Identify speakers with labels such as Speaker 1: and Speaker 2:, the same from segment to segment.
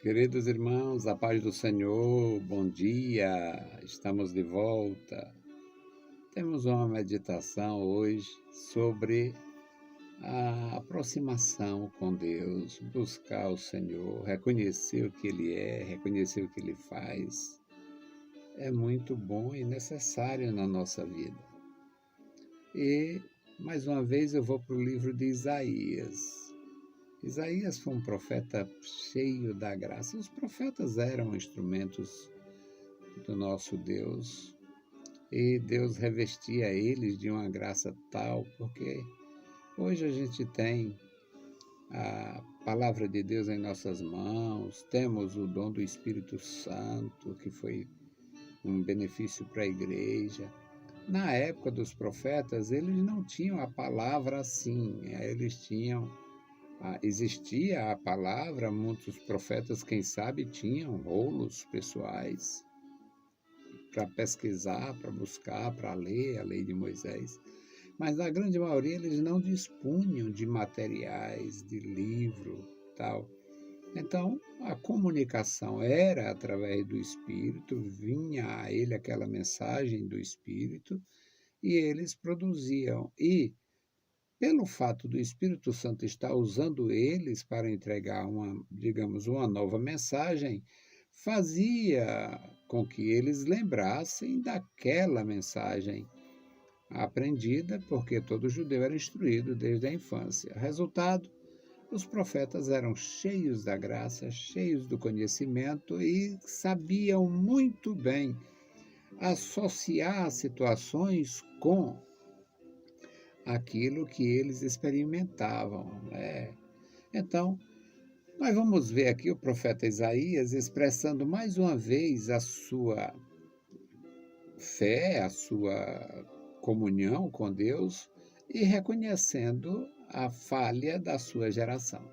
Speaker 1: Queridos irmãos, a paz do Senhor, bom dia, estamos de volta. Temos uma meditação hoje sobre a aproximação com Deus, buscar o Senhor, reconhecer o que Ele é, reconhecer o que Ele faz. É muito bom e necessário na nossa vida. E, mais uma vez, eu vou para o livro de Isaías. Isaías foi um profeta cheio da graça. Os profetas eram instrumentos do nosso Deus e Deus revestia eles de uma graça tal, porque hoje a gente tem a palavra de Deus em nossas mãos, temos o dom do Espírito Santo, que foi um benefício para a igreja. Na época dos profetas, eles não tinham a palavra assim, eles tinham existia a palavra, muitos profetas, quem sabe, tinham rolos pessoais para pesquisar, para buscar, para ler a lei de Moisés. Mas na grande maioria eles não dispunham de materiais, de livro, tal. Então, a comunicação era através do Espírito, vinha a ele aquela mensagem do Espírito, e eles produziam. E pelo fato do Espírito Santo estar usando eles para entregar digamos, uma nova mensagem, fazia com que eles lembrassem daquela mensagem aprendida, porque todo judeu era instruído desde a infância. Resultado, os profetas eram cheios da graça, cheios do conhecimento e sabiam muito bem associar situações com aquilo que eles experimentavam, né? Então, nós vamos ver aqui o profeta Isaías expressando mais uma vez a sua fé, a sua comunhão com Deus e reconhecendo a falha da sua geração.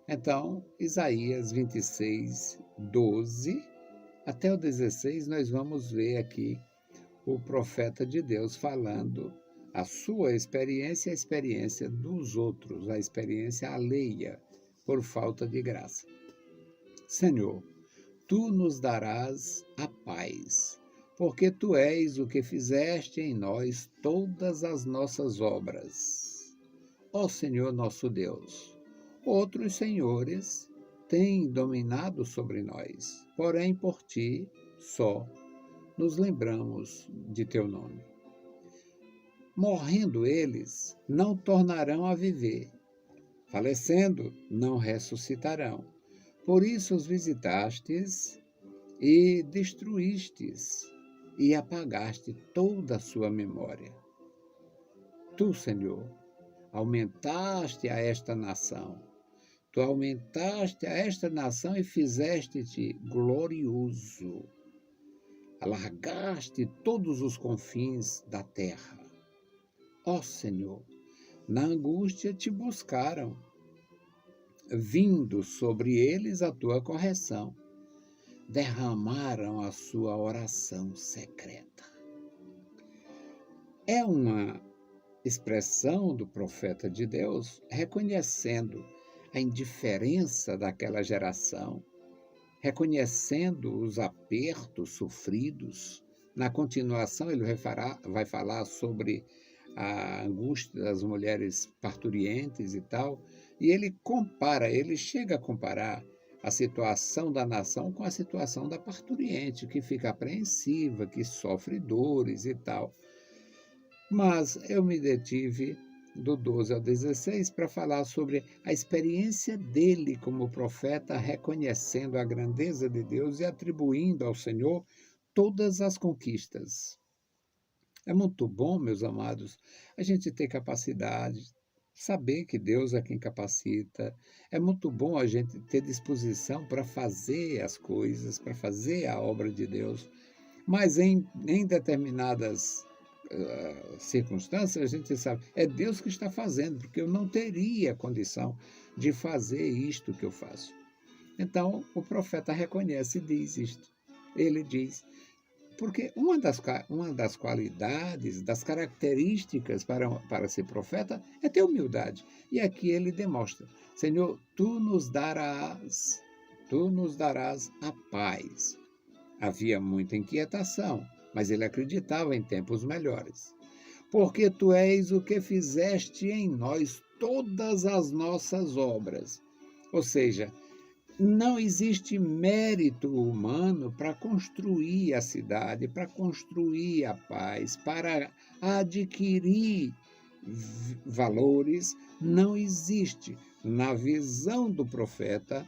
Speaker 1: Então, Isaías 26, 12 até o 16, nós vamos ver aqui o profeta de Deus falando a sua experiência e a experiência dos outros, a experiência alheia, por falta de graça. Senhor, tu nos darás a paz, porque tu és o que fizeste em nós todas as nossas obras. Ó Senhor nosso Deus, outros senhores têm dominado sobre nós, porém por ti só nos lembramos de teu nome. Morrendo eles, não tornarão a viver. Falecendo, não ressuscitarão. Por isso os visitastes e destruístes e apagaste toda a sua memória. Tu, Senhor, aumentaste a esta nação. Tu aumentaste a esta nação e fizeste-te glorioso. Alargaste todos os confins da terra. Ó Senhor, na angústia te buscaram, vindo sobre eles a tua correção, derramaram a sua oração secreta. É uma expressão do profeta de Deus reconhecendo a indiferença daquela geração, reconhecendo os apertos sofridos. Na continuação, ele vai falar sobre a angústia das mulheres parturientes e tal, e ele chega a comparar a situação da nação com a situação da parturiente, que fica apreensiva, que sofre dores e tal. Mas eu me detive do 12 ao 16 para falar sobre a experiência dele como profeta, reconhecendo a grandeza de Deus e atribuindo ao Senhor todas as conquistas. É muito bom, meus amados, a gente ter capacidade, saber que Deus é quem capacita. É muito bom a gente ter disposição para fazer as coisas, para fazer a obra de Deus. Mas em determinadas circunstâncias, a gente sabe, é Deus que está fazendo, porque eu não teria condição de fazer isto que eu faço. Então, o profeta reconhece e diz isto. Ele diz, porque uma das qualidades, das características para ser profeta é ter humildade. E aqui ele demonstra, Senhor, tu nos darás tu nos darás a paz. Havia muita inquietação, mas ele acreditava em tempos melhores. Porque tu és o que fizeste em nós todas as nossas obras. Ou seja, não existe mérito humano para construir a cidade, para construir a paz, para adquirir valores, não existe. Na visão do profeta,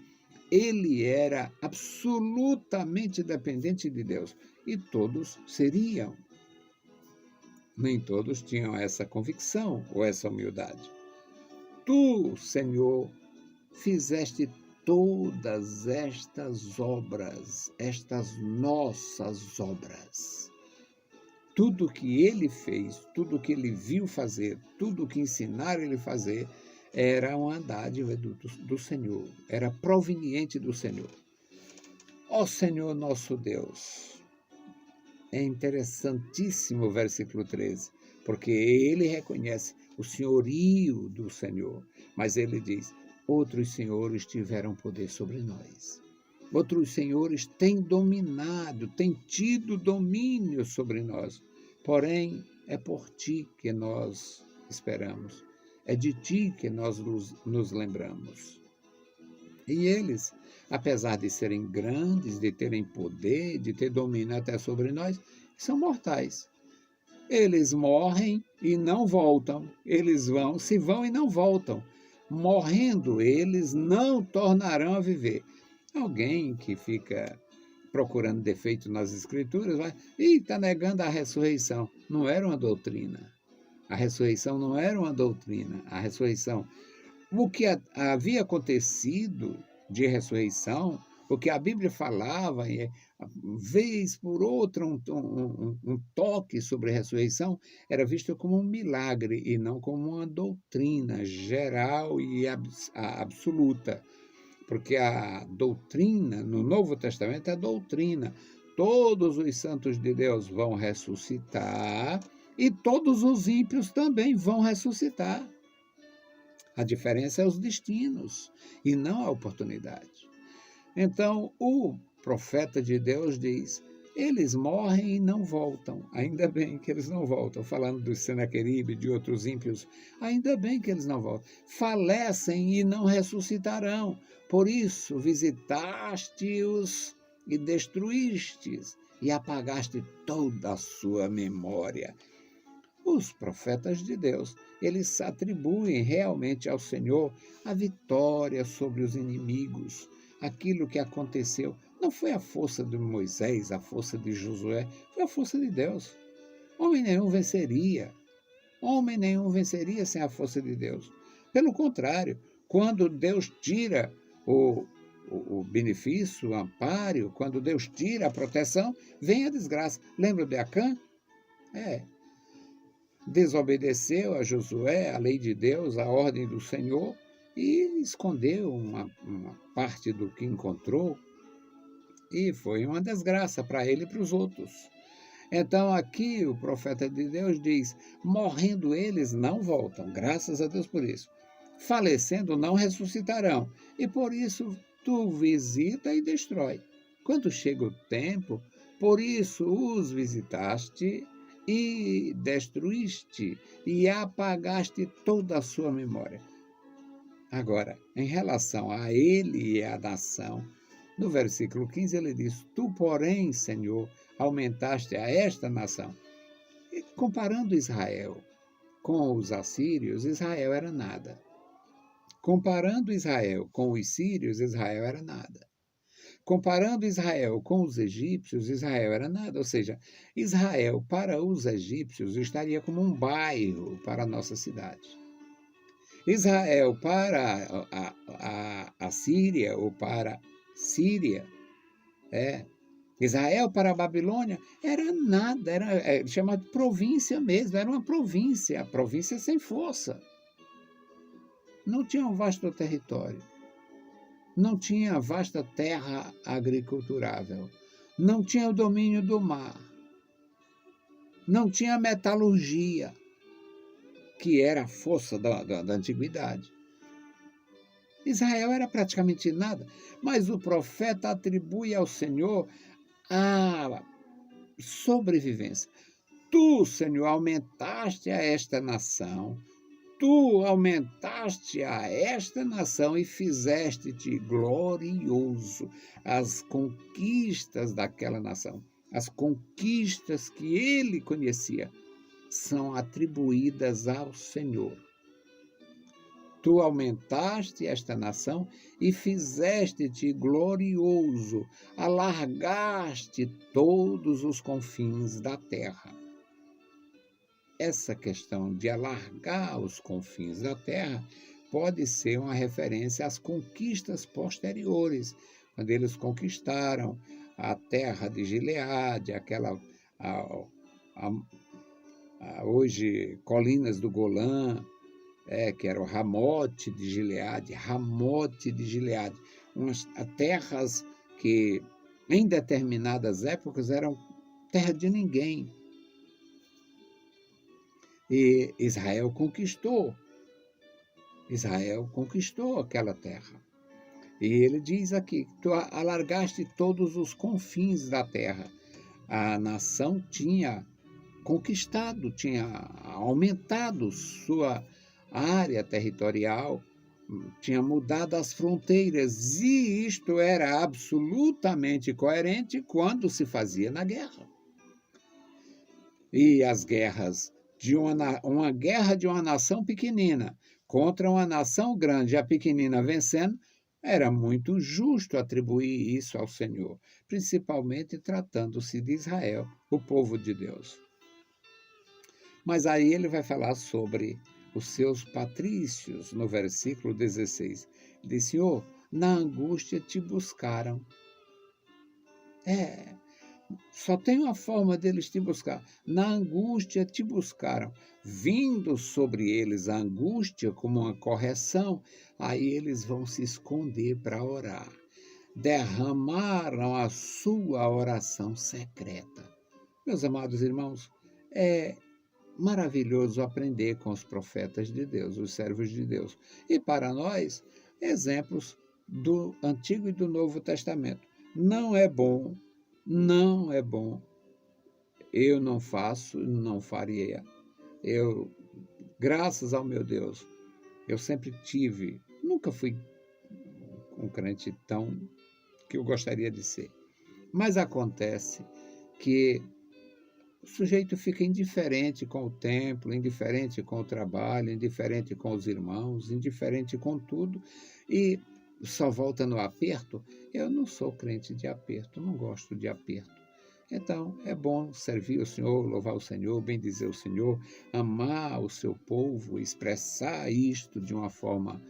Speaker 1: ele era absolutamente dependente de Deus e todos seriam. Nem todos tinham essa convicção ou essa humildade. Tu, Senhor, fizeste todas estas obras, estas nossas obras. Tudo que ele fez, tudo que ele viu fazer, tudo que ensinaram ele a fazer, era uma dádiva do Senhor, era proveniente do Senhor. Ó Senhor nosso Deus, é interessantíssimo o versículo 13, porque ele reconhece o senhorio do Senhor, mas ele diz, outros senhores tiveram poder sobre nós. Outros senhores têm dominado, têm tido domínio sobre nós. Porém, é por ti que nós esperamos. É de ti que nós nos lembramos. E eles, apesar de serem grandes, de terem poder, de ter domínio até sobre nós, são mortais. Eles morrem e não voltam. Eles se vão e não voltam. Morrendo, eles não tornarão a viver. Alguém que fica procurando defeito nas Escrituras vai, está negando a ressurreição. Não era uma doutrina. A ressurreição não era uma doutrina. A ressurreição, o que havia acontecido de ressurreição, o que a Bíblia falava, vez por outra, um toque sobre a ressurreição, era visto como um milagre e não como uma doutrina geral e absoluta. Porque a doutrina, no Novo Testamento, é doutrina. Todos os santos de Deus vão ressuscitar e todos os ímpios também vão ressuscitar. A diferença é os destinos e não a oportunidade. Então, o profeta de Deus diz, eles morrem e não voltam. Ainda bem que eles não voltam. Falando do Senaqueribe e de outros ímpios, ainda bem que eles não voltam. Falecem e não ressuscitarão. Por isso, visitaste-os e destruístes e apagaste toda a sua memória. Os profetas de Deus, eles atribuem realmente ao Senhor a vitória sobre os inimigos. Aquilo que aconteceu não foi a força de Moisés, a força de Josué, foi a força de Deus. Homem nenhum venceria. Homem nenhum venceria sem a força de Deus. Pelo contrário, quando Deus tira o benefício, o amparo, quando Deus tira a proteção, vem a desgraça. Lembra de Acã? Desobedeceu a Josué, a lei de Deus, a ordem do Senhor, e escondeu uma parte do que encontrou, e foi uma desgraça para ele e para os outros. Então aqui o profeta de Deus diz, morrendo eles não voltam, graças a Deus por isso. Falecendo não ressuscitarão, e por isso tu visita e destrói. Quando chega o tempo, por isso os visitaste e destruíste e apagaste toda a sua memória. Agora, em relação a ele e à nação, no versículo 15 ele diz, tu, porém, Senhor, aumentaste a esta nação. E comparando Israel com os assírios, Israel era nada. Comparando Israel com os sírios, Israel era nada. Comparando Israel com os egípcios, Israel era nada. Ou seja, Israel para os egípcios estaria como um bairro para a nossa cidade. Israel para a Síria ou para Síria, Israel para a Babilônia era nada, era chamado de província mesmo, era uma província sem força. Não tinha um vasto território, não tinha vasta terra agriculturável, não tinha o domínio do mar, não tinha metalurgia, que era a força da antiguidade. Israel era praticamente nada, mas o profeta atribui ao Senhor a sobrevivência. Tu, Senhor, aumentaste a esta nação, tu aumentaste a esta nação e fizeste-te glorioso. As conquistas daquela nação, as conquistas que ele conhecia, são atribuídas ao Senhor. Tu aumentaste esta nação e fizeste-te glorioso, alargaste todos os confins da terra. Essa questão de alargar os confins da terra pode ser uma referência às conquistas posteriores, quando eles conquistaram a terra de Gileade, hoje colinas do Golã, que era o Ramote de Gileade, umas terras que em determinadas épocas eram terra de ninguém. E Israel conquistou aquela terra. E ele diz aqui, tu alargaste todos os confins da terra. A nação tinha conquistado, tinha aumentado sua área territorial, tinha mudado as fronteiras, e isto era absolutamente coerente quando se fazia na guerra. E as guerras uma guerra de uma nação pequenina contra uma nação grande, a pequenina vencendo, era muito justo atribuir isso ao Senhor, principalmente tratando-se de Israel, o povo de Deus. Mas aí ele vai falar sobre os seus patrícios, no versículo 16. Ele diz, Senhor, na angústia te buscaram. Só tem uma forma deles te buscar. Na angústia te buscaram. Vindo sobre eles a angústia como uma correção, aí eles vão se esconder para orar. Derramaram a sua oração secreta. Meus amados irmãos, é maravilhoso aprender com os profetas de Deus, os servos de Deus. E para nós, exemplos do Antigo e do Novo Testamento. Não é bom, eu não faço, não faria. Graças ao meu Deus, eu sempre nunca fui um crente tão que eu gostaria de ser. Mas acontece que o sujeito fica indiferente com o templo, indiferente com o trabalho, indiferente com os irmãos, indiferente com tudo, e só volta no aperto. Eu não sou crente de aperto, não gosto de aperto. Então, é bom servir o Senhor, louvar o Senhor, bendizer o Senhor, amar o seu povo, expressar isto de uma forma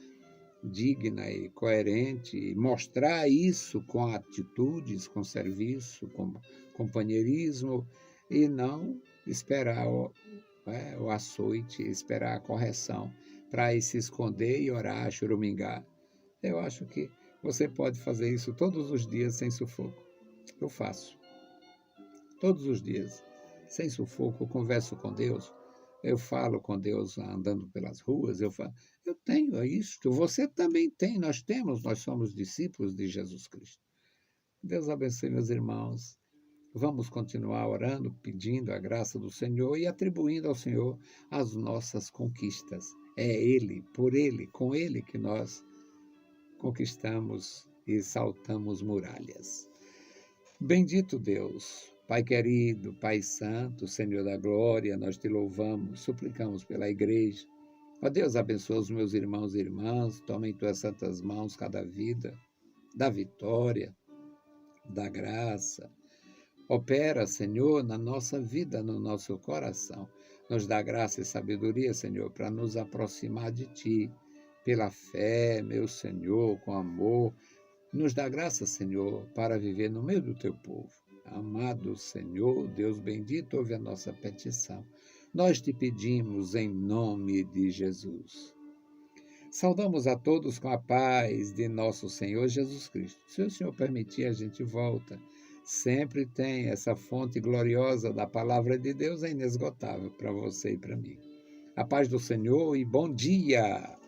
Speaker 1: digna e coerente, mostrar isso com atitudes, com serviço, com companheirismo, e não esperar o açoite, esperar a correção para ir se esconder e orar, choramingar. Eu acho que você pode fazer isso todos os dias sem sufoco. Eu faço. Todos os dias, sem sufoco, eu converso com Deus, eu falo com Deus andando pelas ruas, eu tenho isto, você também tem, nós somos discípulos de Jesus Cristo. Deus abençoe meus irmãos. Vamos continuar orando, pedindo a graça do Senhor e atribuindo ao Senhor as nossas conquistas. É Ele, por Ele, com Ele que nós conquistamos e saltamos muralhas. Bendito Deus, Pai querido, Pai santo, Senhor da glória, nós te louvamos, suplicamos pela igreja. Ó Deus, abençoa os meus irmãos e irmãs, toma em tuas santas mãos cada vida, da vitória, da graça. Opera, Senhor, na nossa vida, no nosso coração. Nos dá graça e sabedoria, Senhor, para nos aproximar de Ti, pela fé, meu Senhor, com amor. Nos dá graça, Senhor, para viver no meio do Teu povo. Amado Senhor, Deus bendito, ouve a nossa petição. Nós te pedimos em nome de Jesus. Saudamos a todos com a paz de nosso Senhor Jesus Cristo. Se o Senhor permitir, a gente volta. Sempre tem essa fonte gloriosa da palavra de Deus, é inesgotável para você e para mim. A paz do Senhor e bom dia!